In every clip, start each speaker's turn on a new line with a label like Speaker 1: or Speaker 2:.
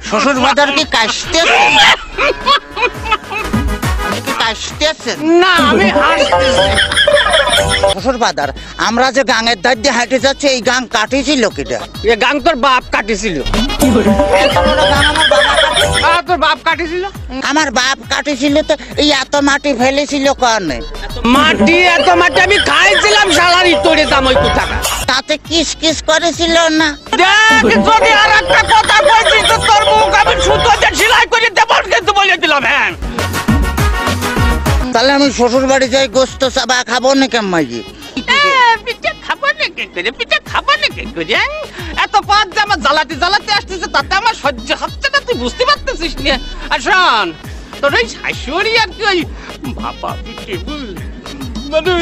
Speaker 1: শ্বশুর বাজার কি কাশতেছেন? আপনি কি কাশতেছেন?
Speaker 2: না আমি হাসতেছি।
Speaker 1: শ্বশুর বাজার, আমরা যে গাঙের ধার দিয়ে হাঁটে যাচ্ছি, এই গাং কাটিছিল কিটা?
Speaker 2: এ গাং তোর বাপ কাটিছিল।
Speaker 1: এত বড় গাং আমার বাবা কাটিছিল?
Speaker 2: তোর বাপ কাটিছিল?
Speaker 1: আমার বাপ কাটিছিল তো এই এত মাটি ফেলেছিল কারণে।
Speaker 2: এত মাটি আমি খাইছিলাম শালার ইতরে দাম ওই টাকা।
Speaker 1: তাতে কিস কিস করেছিল না?
Speaker 2: দেখ যদি আর একটা কথা কইছিস তো তোর মুখ আমি সুতো দিয়ে সেলাই করে দেব কিন্তু বলে দিলাম। হ্যাঁ
Speaker 1: তাহলে আমি শ্বশুর বাড়ি যাই গোস্ত চাবা খাবো না কেমাই?
Speaker 2: পিঠে খাবো না কে করে, পিঠে খাবো না কে করে? এত পথ যে আমার জ্বালাতে জ্বালাতে আসতেছে তাতে আমার সহ্য হচ্ছে না, তুই বুঝতে পারতেছিস না? আর শোন তোর ওই শাশুড়ি আর কি ওই ভাপা পিঠে মানে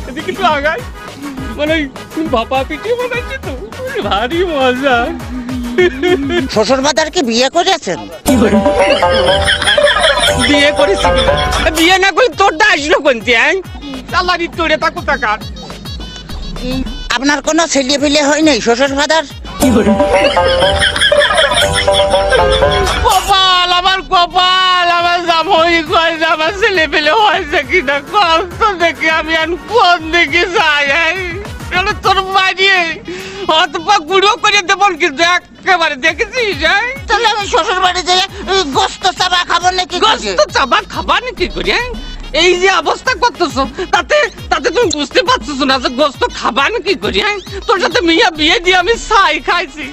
Speaker 2: এদিকে একটু আগাই মানে ভাপা পিঠে বানাইছে তো ভারী মজা।
Speaker 1: শ্বশুর বাজার কি বিয়ে করেছেন?
Speaker 2: বিয়ে করেছি বিয়ে না করে তোরটা আসলো কোনটি? চালারি তোরে তাকু টাকার
Speaker 1: আপনার কোনো ছেলে ফেলে হয় নাই শ্বশুর বাজার?
Speaker 2: কপাল আমার কপাল, আমার জামাই কয় যে আমার ছেলে পেলে হয়েছে কিনা কষ্ট দেখে আমি আর কোন দিকে যাই? তোর মারিয়ে অতপা গুঁড়ো করে দেবো কিন্তু একেবারে দেখেছিস?
Speaker 1: তাহলে আমি শ্বশুর বাড়ি যাই গোস্ত চাবা খাবো নাকি?
Speaker 2: গোস্ত চাবা খাবা নাকি করে? এই যে অবস্থা করতেছ তাতে তাতে তুমি বুঝতে পারছো না যে গোস্ত খাবা নাকি করে? তোর সাথে মিয়া বিয়ে দিয়ে আমি ছাই খাইছি।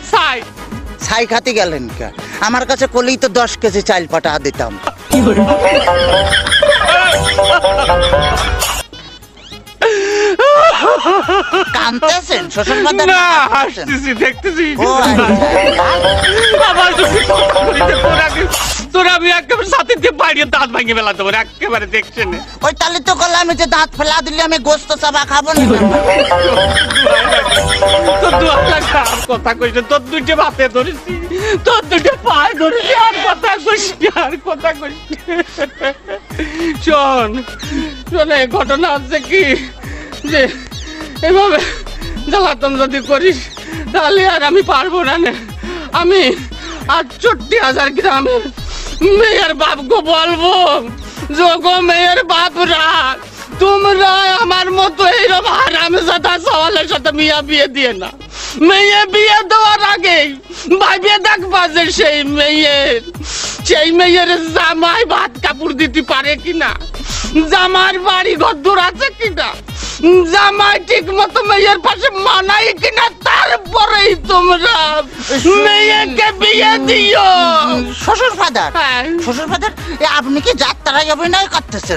Speaker 1: ছাই খাতে গেলেন কে? আমার কাছে কলেই তো 10 কেজি চাল পাঠা দিতাম। কাঁদতেছেন শ্বশুর বাজার?
Speaker 2: না হাসতেছি দেখতেছি।
Speaker 1: ও
Speaker 2: আমার তোরা আমি একেবারে সাথে দিয়ে বাড়িয়ে দাঁত ভাঙিয়ে ফেলা দেবো একেবারে দেখছে না।
Speaker 1: ওই তাহলে তো করলে আমি যে দাঁত ফেলা দিলে আমি গোস্ত চাবা খাবো না।
Speaker 2: তোর কথা কইছে, তোর দুইটা ভাতে ধরেছি, তোর দুইটা পায়ে ধরেছি, আর কথা কইছি আর কথা কইছি। শোন এই ঘটনা হচ্ছে কি যে এভাবে জ্বালাতন যদি করিস তাহলে আর আমি পারবো না। আমি 68,000 গ্রামের মেয়ের বাপকে বলবো যোগো মেয়ের বাপরা তোমরা আমার মতো এইরকম হারামজাদা সওয়ালের সাথে মিয়া বিয়ে দিয়ে না। মেয়ে বিয়ে দেওয়ার আগে ভাইবে দেখবা যে সেই মেয়ের জামাই ভাত কাপড় দিতে পারে কিনা, জামার বাড়ি ঘর দূর আছে কিনা, জামাই ঠিক মতো মেয়ের পাশে মানাই কিনা, তারপরেই তোমরা মেয়েকে বিয়ে দিও।
Speaker 1: শ্বশুর ফাদার, শ্বশুর ফাদার আপনি কি যাত্রায় অভিনয় করতেছেন?